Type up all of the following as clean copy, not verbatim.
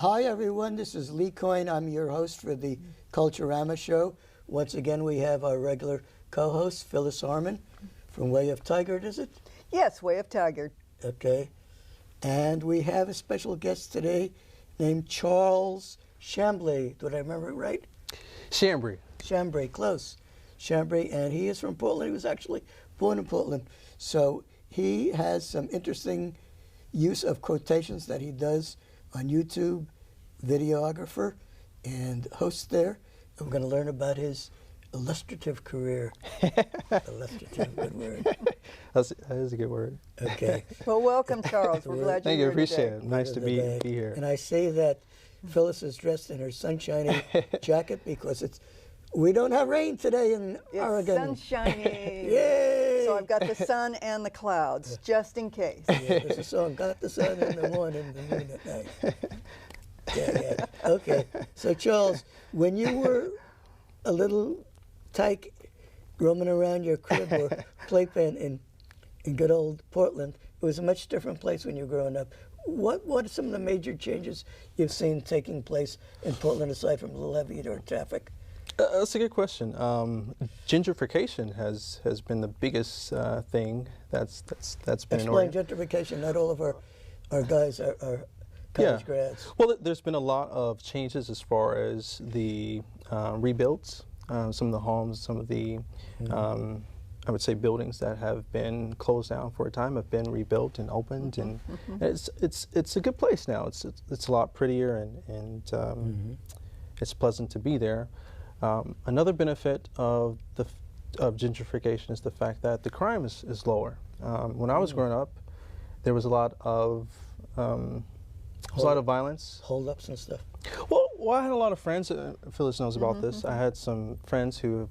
Hi everyone, this is Lee Coyne. I'm your host for the Culturama show. Once again, we have our regular co-host, Phyllis Harmon from Way of Tigard, is it? Yes, Way of Tigard. Okay. And we have a special guest today named Charles Shambry. Did I remember it right? Shambry. Shambry, close. Shambry, and he is from Portland. He was actually born in Portland. So he has some interesting use of quotations that he does on YouTube, videographer, and host there. And we're going to learn about his illustrative career. Illustrative, good word. That is a good word. Okay. Well, welcome, Charles. We're glad you're Thank you. here Appreciate today. it. Nice to be here. And I say that Phyllis is dressed in her sunshiny jacket because we don't have rain today in Oregon. It's sunshiny. Yay! So I've got the sun and the clouds, just in case. Yeah, there's a song, got the sun in the morning, the moon at night. Yeah. Okay. So, Charles, when you were a little tyke roaming around your crib or playpen in good old Portland, it was a much different place when you were growing up. What are some of the major changes you've seen taking place in Portland aside from the levee or traffic? That's a good question. Gentrification has been the biggest thing that's been in Explain Oregon. gentrification. Not all of our guys are college grads. Well, there's been a lot of changes as far as the rebuilds. Some of the homes, some of the I would say buildings that have been closed down for a time have been rebuilt and opened, and it's a good place now. It's a lot prettier and it's pleasant to be there. Another benefit of gentrification is the fact that the crime is lower. When I was growing up, there was a lot of violence, Hold-ups and stuff. Well, I had a lot of friends. Phyllis knows about this. I had some friends who've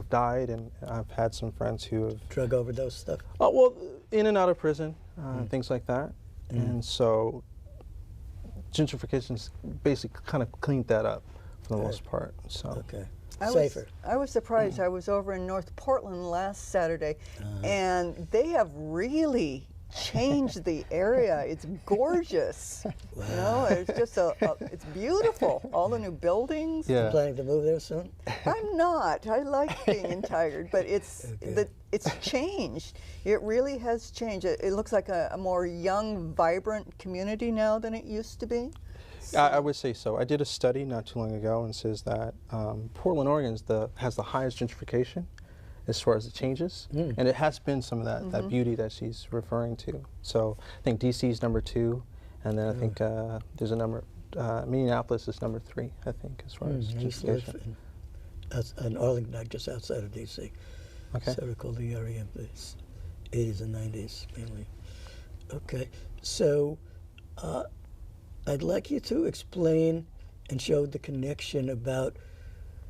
died, and I've had some friends who have Drug overdose stuff. well, in and out of prison, things like that. And so gentrification's basically kind of cleaned that up for the most part. So Okay. Safer. I was surprised. I was over in North Portland last Saturday, and they have really changed the area. It's gorgeous. Wow. You know, it's just it's beautiful. All the new buildings. yeah. Planning to move there soon? I'm not. I like being in Tigard, but it's changed. It really has changed. It looks like a more young, vibrant community now than it used to be. I would say so. I did a study not too long ago and says that Portland, Oregon has the highest gentrification as far as the changes, and it has been some of that beauty that she's referring to. So I think DC's number 2, and then I think there's a number, Minneapolis is number 3, I think, as far as gentrification. In Arlington, just outside of D.C. Okay. So recall the area of the 80s and 90s mainly. Okay, so I'd like you to explain and show the connection about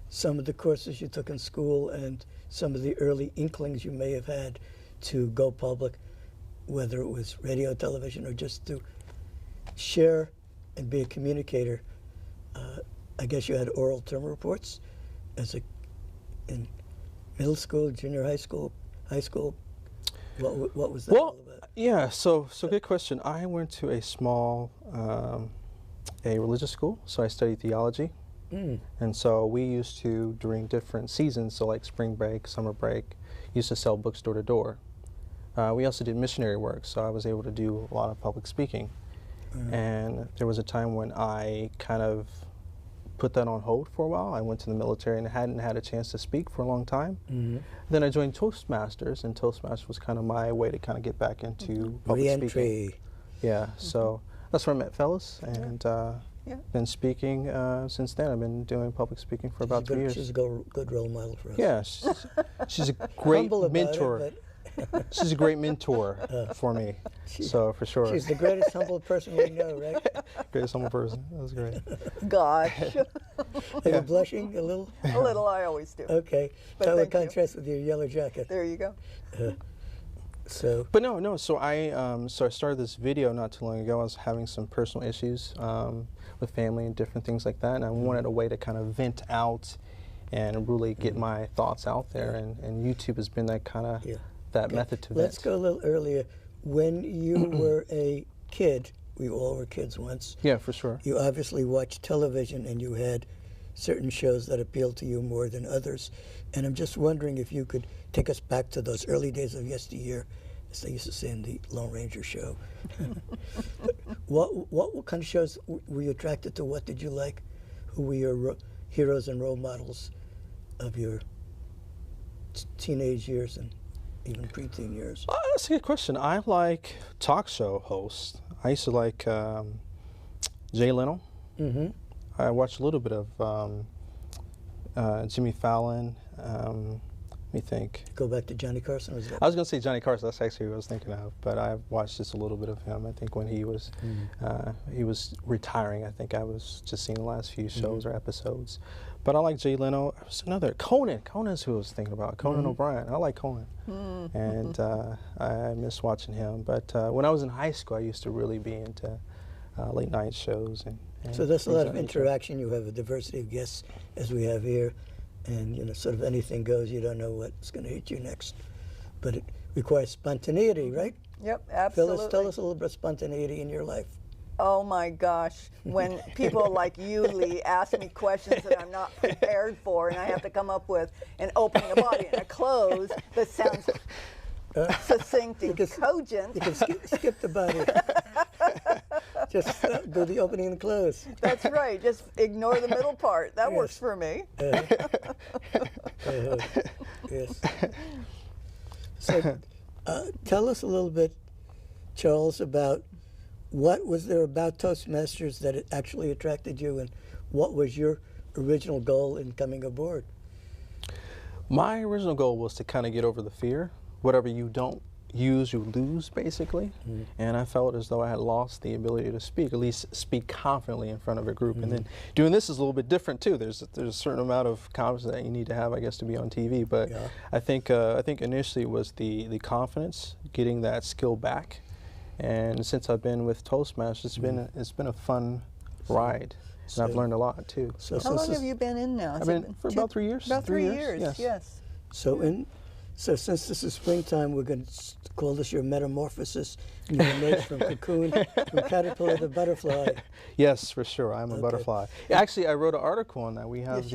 some of the courses you took in school and some of the early inklings you may have had to go public, whether it was radio, television, or just to share and be a communicator. I guess you had oral term reports in middle school, junior high school, high school. What was that all about? Yeah, so good question. I went to a small, a religious school, so I studied theology. And so we used to, during different seasons, so like spring break, summer break, used to sell books door to door. We also did missionary work, so I was able to do a lot of public speaking. And there was a time when I kind of put that on hold for a while. I went to the military and hadn't had a chance to speak for a long time. Then I joined Toastmasters, and Toastmasters was kind of my way to kind of get back into public speaking. Yeah, so that's where I met Phyllis, and been speaking since then. I've been doing public speaking for about 3 years. She's a good role model for us. Yeah, she's a great mentor. She's a great mentor for me, so for sure. She's the greatest humble person we know, right? Greatest humble person. That was great. Gosh. Are you blushing a little? A little, I always do. Okay. But That would thank you. contrast with your yellow jacket. There you go. But no. So I started this video not too long ago. I was having some personal issues with family and different things like that, and I wanted a way to kind of vent out and really get my thoughts out there. And YouTube has been that kind of that method to vent. Let's go a little earlier. When you were a kid, we all were kids once. Yeah, for sure. You obviously watched television, and you had certain shows that appealed to you more than others. And I'm just wondering if you could take us back to those early days of yesteryear, as they used to say in the Lone Ranger show. What kind of shows were you attracted to? What did you like? Who were your heroes and role models of your teenage years and even preteen years? That's a good question. I like talk show hosts. I used to like Jay Leno. Mm-hmm. I watched a little bit of Jimmy Fallon. Let me think. Go back to Johnny Carson. Was that? I was going to say Johnny Carson. That's actually who I was thinking of. But I watched just a little bit of him. I think when he was retiring. I think I was just seeing the last few shows or episodes. But I like Jay Leno. There's another Conan. Conan's who I was thinking about. Conan O'Brien. I like Conan. And I miss watching him. But when I was in high school, I used to really be into late night shows. And so there's a lot of interaction. You have a diversity of guests, as we have here. And, you know, sort of anything goes. You don't know what's going to hit you next. But it requires spontaneity, right? Yep, absolutely. Phyllis, tell us a little bit of spontaneity in your life. Oh my gosh, when people like you, Lee, ask me questions that I'm not prepared for, and I have to come up with an opening, a body, and a close that sounds succinct and cogent. You can skip the body. Just do the opening and close. That's right, just ignore the middle part. That works for me. Yes. So tell us a little bit, Charles, about what was there about Toastmasters that it actually attracted you, and what was your original goal in coming aboard? My original goal was to kind of get over the fear. Whatever you don't use, you lose, basically. And I felt as though I had lost the ability to speak, at least speak confidently in front of a group. And then doing this is a little bit different too. There's a certain amount of confidence that you need to have, I guess, to be on TV. But I think initially it was the confidence, getting that skill back. And since I've been with Toastmasters, it's been a fun ride. And I've learned a lot too. So how long have you been in now? I've been for about 3 years. About 3 years, yes. So since this is springtime, we're going to call this your metamorphosis. You emerged from cocoon, from caterpillar to butterfly. Yes, for sure. I'm a butterfly. Actually, I wrote an article on that. We have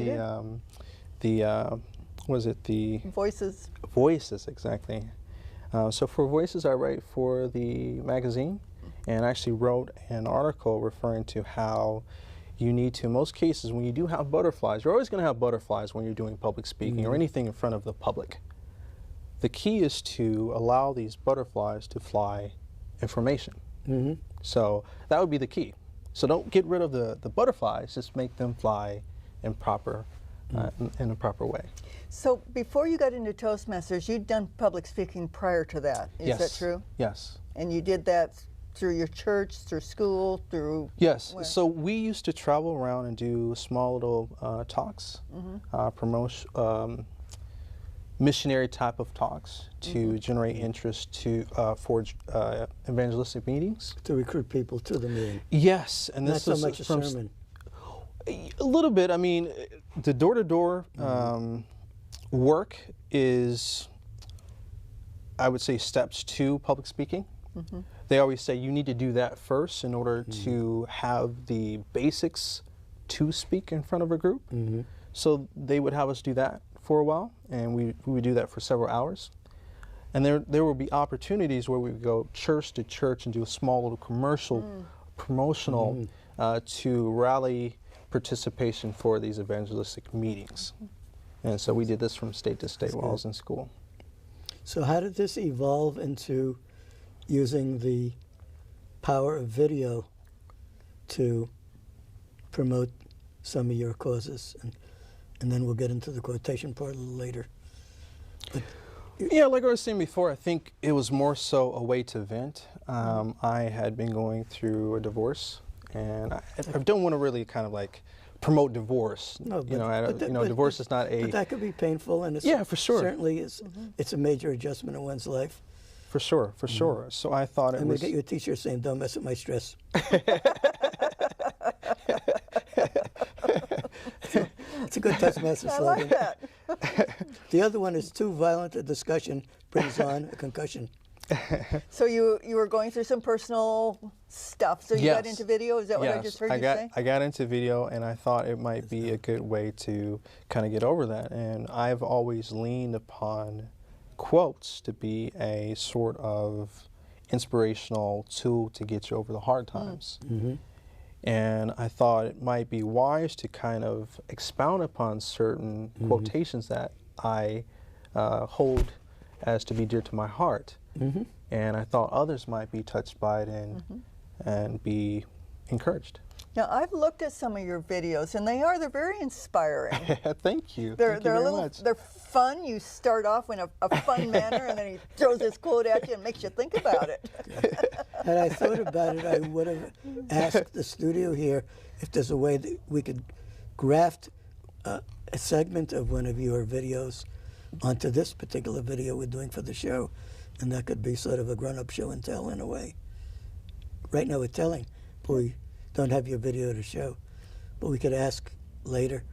was it the Voices? Voices, exactly. So for Voices, I write for the magazine, and I actually wrote an article referring to how you need to, in most cases, when you do have butterflies, you're always going to have butterflies when you're doing public speaking or anything in front of the public. The key is to allow these butterflies to fly information. So that would be the key. So don't get rid of the butterflies, just make them fly in in a proper way. So before you got into Toastmasters, you'd done public speaking prior to that. Is that true? Yes. And you did that through your church, through school, through... Yes. Where? So we used to travel around and do small little talks, missionary type of talks to generate interest for evangelistic meetings. To recruit people to the meeting. Yes. And this not so much a sermon. A little bit. I mean, the door-to-door work is, I would say, steps to public speaking. They always say you need to do that first in order to have the basics to speak in front of a group. So they would have us do that for a while, and we would do that for several hours. And there would be opportunities where we would go church to church and do a small little promotional to rally participation for these evangelistic meetings. And so we did this from state to state while I was in school. So how did this evolve into using the power of video to promote some of your causes? And then we'll get into the quotation part a little later. But yeah, like I was saying before, I think it was more so a way to vent. I had been going through a divorce, and I don't want to really kind of like promote divorce. No, but, divorce is not a... But that could be painful, and it's for sure. Certainly it's a major adjustment in one's life. For sure, for sure. So I thought it was... I'm going to get you a t-shirt saying, "Don't mess with my stress." It's a good Toastmaster slogan. I like that. The other one is, "Too violent a discussion brings on a concussion." So you were going through some personal stuff. So you got Yes. into video? Is that what I just heard you say? I got into video, and I thought it might be a good way to kind of get over that. And I've always leaned upon quotes to be a sort of inspirational tool to get you over the hard times. And I thought it might be wise to kind of expound upon certain quotations that I hold as to be dear to my heart. And I thought others might be touched by it and be encouraged. Now, I've looked at some of your videos, and they're very inspiring. Thank you. They're Thank you very much. They're fun. You start off in a fun manner, and then he throws this quote at you and makes you think about it. Had I thought about it, I would have asked the studio here if there's a way that we could graft a segment of one of your videos onto this particular video we're doing for the show, and that could be sort of a grown-up show and tell in a way. Right now we're telling, but we don't have your video to show. But we could ask later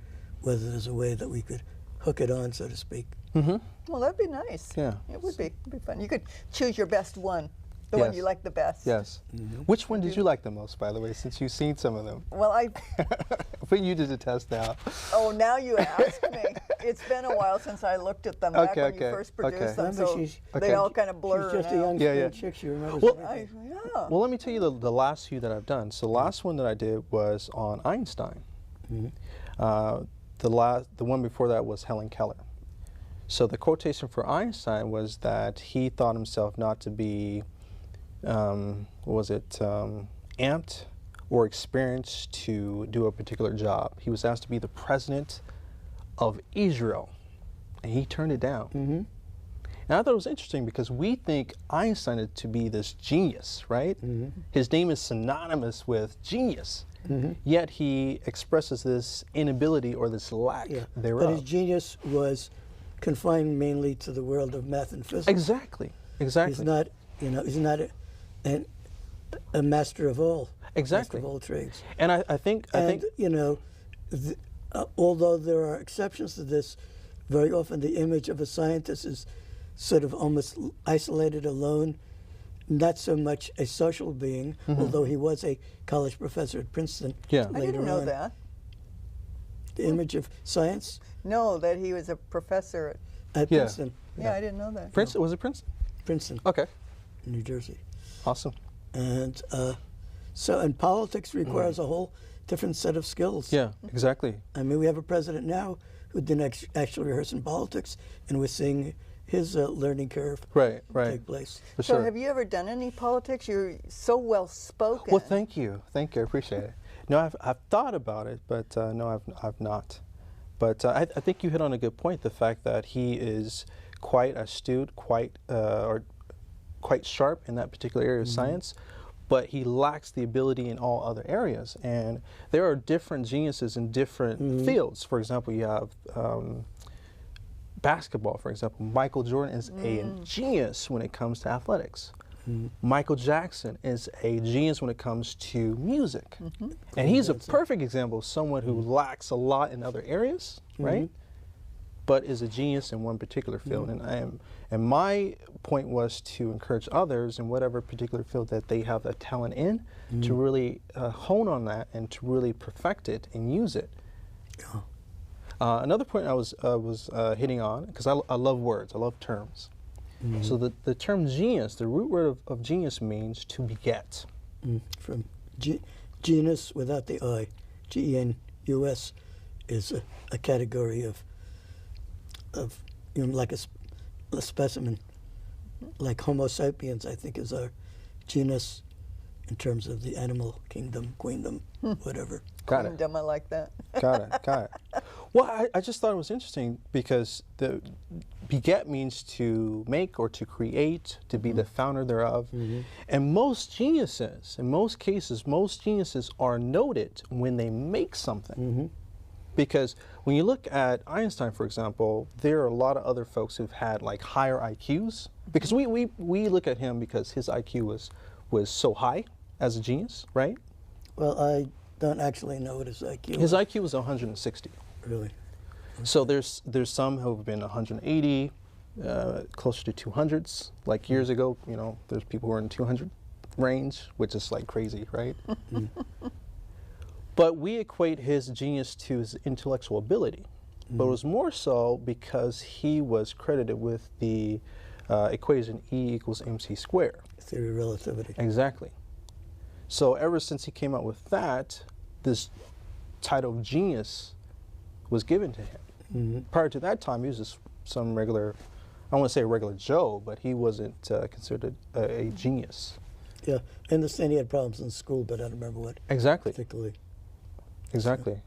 whether there's a way that we could hook it on, so to speak. Well, that'd be nice. Yeah. It would be. It'd be fun. You could choose your best one, the one Yes. you like the best. Yes. Which one did you like the most, by the way, since you've seen some of them? Well, Put you to the test now. Oh, now you ask me. It's been a while since I looked at them back when you first produced them, Remember, so they all kind of blur She's just a now. young Yeah, yeah. chick. She remembers Well, everything. Yeah. Well, let me tell you the last few that I've done. So the last one that I did was on Einstein. The one before that was Helen Keller. So the quotation for Einstein was that he thought himself not to be, amped or experienced to do a particular job. He was asked to be the president of Israel, and he turned it down. And I thought it was interesting because we think Einstein to be this genius, right? His name is synonymous with genius, yet he expresses this inability or this lack thereof. But his genius was confined mainly to the world of math and physics. Exactly. He's not, he's not a master of all. Exactly. Master of all trades. And I think, although there are exceptions to this, very often the image of a scientist is sort of almost isolated, alone, not so much a social being, although he was a college professor at Princeton. Yeah. I didn't know that. The image of science No, that he was a professor at Yeah. Princeton. Yeah, I didn't know that. Princeton, was it Princeton? Princeton, Okay. New Jersey. Awesome. And and politics requires a whole different set of skills. Yeah, exactly. I mean, we have a president now who didn't actually rehearse in politics, and we're seeing his learning curve Right. take place. For So sure. have you ever done any politics? You're so well spoken. Well, thank you. I appreciate it. No, I've thought about it, but no, I've not. But I think you hit on a good point. The fact that he is quite astute, quite sharp in that particular area of science, but he lacks the ability in all other areas. And there are different geniuses in different fields. For example, you have basketball. For example, Michael Jordan is a genius when it comes to athletics. Michael Jackson is a genius when it comes to music. And he's a perfect example of someone who lacks a lot in other areas, right? But is a genius in one particular field. And my point was to encourage others in whatever particular field that they have a talent in to really hone on that and to really perfect it and use it. Another point I was hitting on, because I love words, I love terms. So the term genius, the root word of genius means to beget. From genus without the I, G-E-N-U-S, is a category of like a specimen, like Homo sapiens, I think, is our genus in terms of the animal kingdom, queendom, whatever. Got it. Kingdom, I like that. Got it. Well, I just thought it was interesting because the beget means to make or to create, to be the founder thereof. And most geniuses, in most cases, most geniuses are noted when they make something. Because when you look at Einstein, for example, there are a lot of other folks who've had like higher IQs. Because we look at him because his IQ was so high as a genius, right? Well, I don't actually know what his IQ His is. IQ was 160. Really? So there's some who have been 180, closer to 200s. Like years ago, there's people who are in 200 range, which is like crazy, right? But we equate his genius to his intellectual ability. But it was more so because he was credited with the equation E equals mc squared. Theory of relativity. Exactly. So ever since he came out with that, this title of genius was given to him. Prior to that time, he was just some regular, I don't want to say a regular Joe, but he wasn't considered a genius. Yeah, I understand he had problems in school, but I don't remember what Exactly. particularly. Exactly.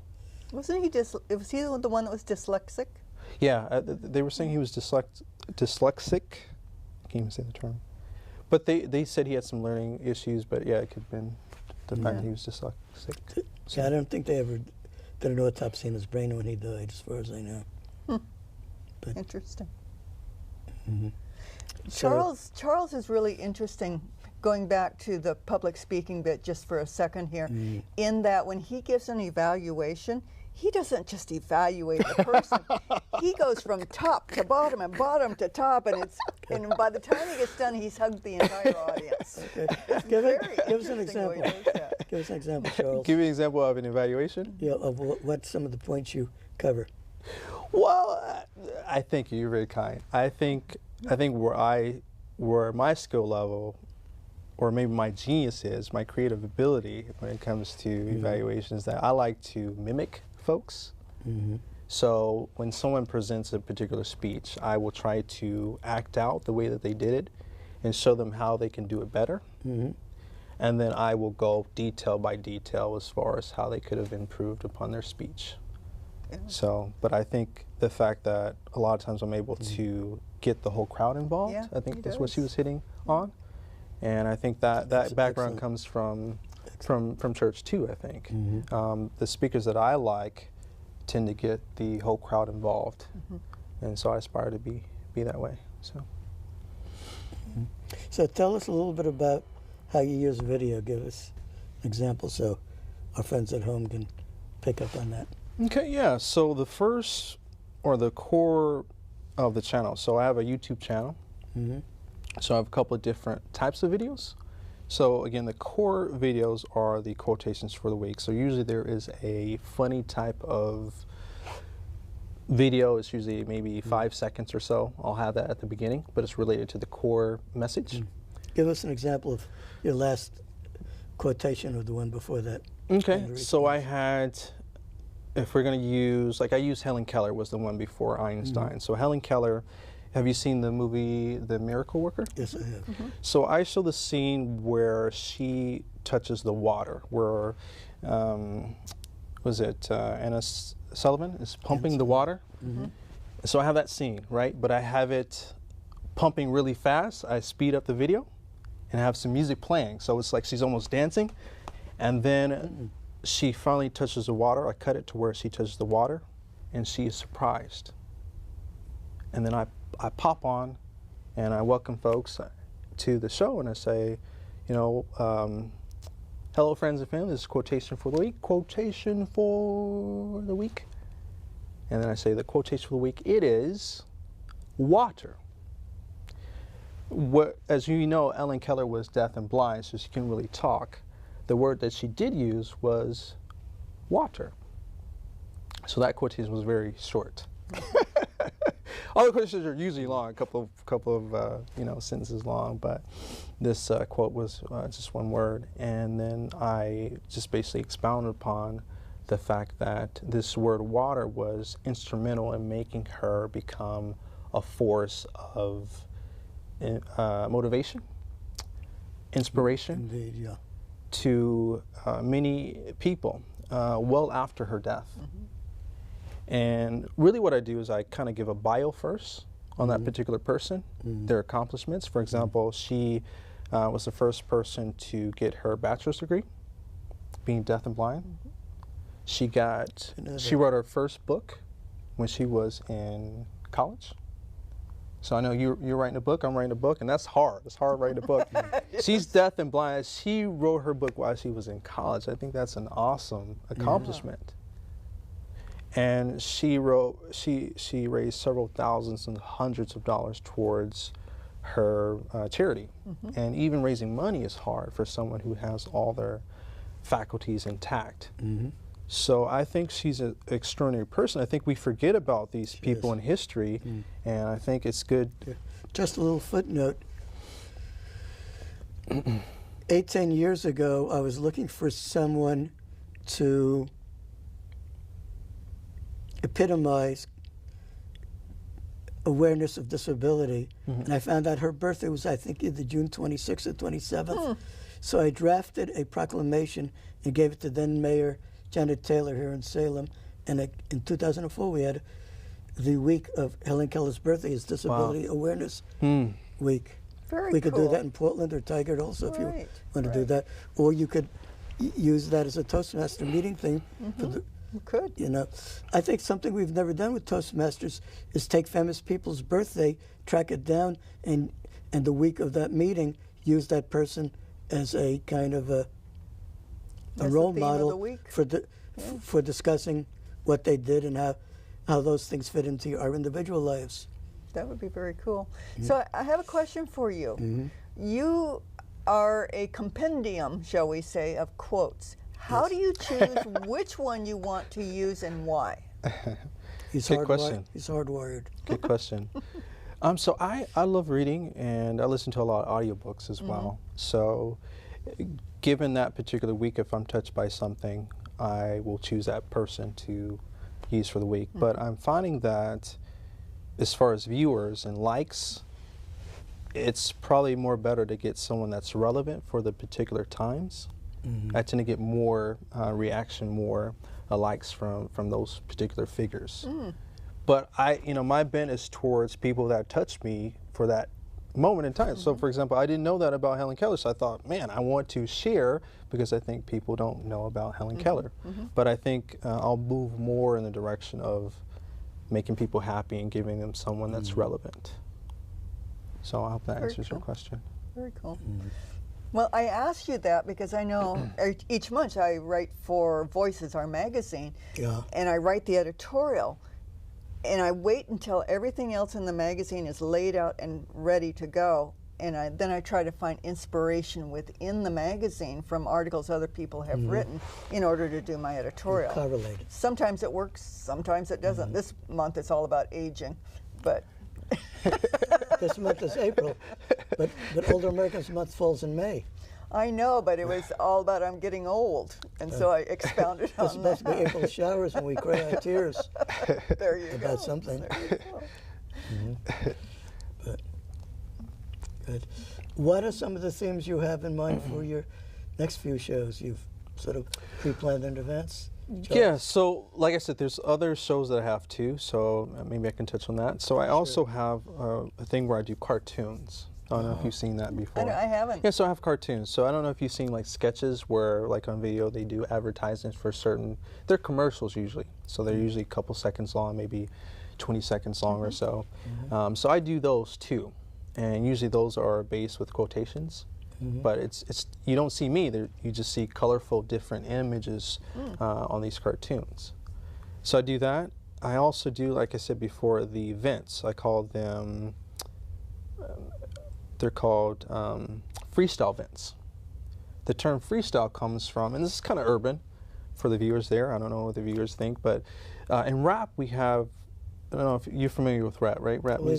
Wasn't he was he the one that was dyslexic? Yeah, they were saying he was dyslexic. I can't even say the term. But they said he had some learning issues, but yeah, it could have been the fact that he was dyslexic. So Yeah, I don't think they ever did an autopsy on his brain when he died, as far as I know. But, Interesting. so- Charles is really interesting, going back to the public speaking bit just for a second here, in that when he gives an evaluation, he doesn't just evaluate the person. He goes from top to bottom and bottom to top, and by the time he gets done, he's hugged the entire audience. It's Give very us an interesting the way example. he does that. Give us an example, Charles. Give me an example of an evaluation. Yeah, of what some of the points you cover. Well, I thank you. You're very kind. I think where my skill level, or maybe my genius is, my creative ability when it comes to evaluations, that I like to mimic folks. So when someone presents a particular speech, I will try to act out the way that they did it and show them how they can do it better. And then I will go detail by detail as far as how they could have improved upon their speech. So, but I think the fact that a lot of times I'm able to get the whole crowd involved, Yeah, I think he that's what she does. was hitting on. And I think that background comes from church too, I think. The speakers that I like tend to get the whole crowd involved. And so I aspire to be that way. So tell us a little bit about how you use video. Give us an example so our friends at home can pick up on that. Okay, yeah. So the first, or the core of the channel. So I have a YouTube channel. So I have a couple of different types of videos. So again, the core videos are the quotations for the week. So usually there is a funny type of video. It's usually maybe 5 seconds or so. I'll have that at the beginning, but it's related to the core message. Give us an example of your last quotation or the one before that. Okay, so I had, if we're going to use, like I used Helen Keller was the one before Einstein. So Helen Keller, have you seen the movie The Miracle Worker? Yes, I have. So I show the scene where she touches the water, where, was it Anna Sullivan is pumping the water? So I have that scene, right? But I have it pumping really fast. I speed up the video and have some music playing. So it's like she's almost dancing. And then she finally touches the water. I cut it to where she touches the water and she is surprised. And then I pop on and I welcome folks to the show and I say, you know, hello friends and family, this is quotation for the week. Quotation for the week. And then I say the quotation for the week, it is water. As you know, Ellen Keller was deaf and blind, so she couldn't really talk. The word that she did use was water. So that quotation was very short. All the quotations are usually long, a couple of sentences long, but this quote was just one word. And then I just basically expounded upon the fact that this word water was instrumental in making her become a force of motivation, inspiration Indeed, yeah. to many people well after her death. And really what I do is I kind of give a bio first on that particular person, their accomplishments. For example, she was the first person to get her bachelor's degree, being deaf and blind. She wrote her first book when she was in college. So I know you're writing a book, I'm writing a book, and that's hard. It's hard writing a book. She's deaf and blind. She wrote her book while she was in college. I think that's an awesome accomplishment. And she raised several thousands and hundreds of dollars towards her charity. And even raising money is hard for someone who has all their faculties intact. So I think she's an extraordinary person. I think we forget about these people in history, and I think it's good. Just a little footnote. 10 years ago, I was looking for someone to epitomize awareness of disability, and I found out her birthday was, I think, either June 26th or 27th. So I drafted a proclamation and gave it to then Mayor Janet Taylor here in Salem, and in 2004 we had the week of Helen Keller's birthday as Disability Awareness Week. Very we could cool. do that in Portland or Tigard also if you Right, want to do that, or you could use that as a Toastmaster meeting thing. For the, You could. you know, I think something we've never done with Toastmasters is take famous people's birthday, track it down, and the week of that meeting use that person as a kind of a That's role the theme of model the week. for discussing what they did and how those things fit into our individual lives. That would be very cool. So I have a question for you. You are a compendium, shall we say, of quotes. How do you choose which one you want to use and why? He's Good question. He's hardwired. Good question. So I love reading, and I listen to a lot of audiobooks as well. So given that particular week, if I'm touched by something, I will choose that person to use for the week. But I'm finding that as far as viewers and likes, it's probably more better to get someone that's relevant for the particular times. I tend to get more reaction, more likes from those particular figures. But my bent is towards people that touched me for that moment in time. So, for example, I didn't know that about Helen Keller, so I thought, man, I want to share because I think people don't know about Helen Keller. But I think I'll move more in the direction of making people happy and giving them someone that's relevant. So I hope that answers your question. Very cool. Well, I asked you that because I know each month I write for Voices, our magazine, and I write the editorial. And I wait until everything else in the magazine is laid out and ready to go. And then I try to find inspiration within the magazine from articles other people have written in order to do my editorial. Correlated. Sometimes it works, sometimes it doesn't. This month it's all about aging, but This month is April, but Older Americans Month falls in May. I know, but it was all about I'm getting old, and so I expounded It's on supposed to be that. April showers when we cry our tears There you go. about something. There you go. But good. What are some of the themes you have in mind for your next few shows? You've sort of pre-planned in advance? Yeah, so like I said, there's other shows that I have too, so maybe I can touch on that. So I also have a thing where I do cartoons. I don't know if you've seen that before. I haven't. Yeah, so I have cartoons. So I don't know if you've seen like sketches where like on video they do advertisements for certain, they're commercials usually. So they're usually a couple seconds long, maybe 20 seconds long or so. So I do those too. And usually those are based with quotations. But it's you don't see me, you just see colorful different images on these cartoons. So I do that. I also do, like I said before, the events. I call them, they're called freestyle events. The term freestyle comes from, and this is kind of urban for the viewers there, I don't know what the viewers think, but in rap we have, I don't know if you're familiar with rap, right? Rap music.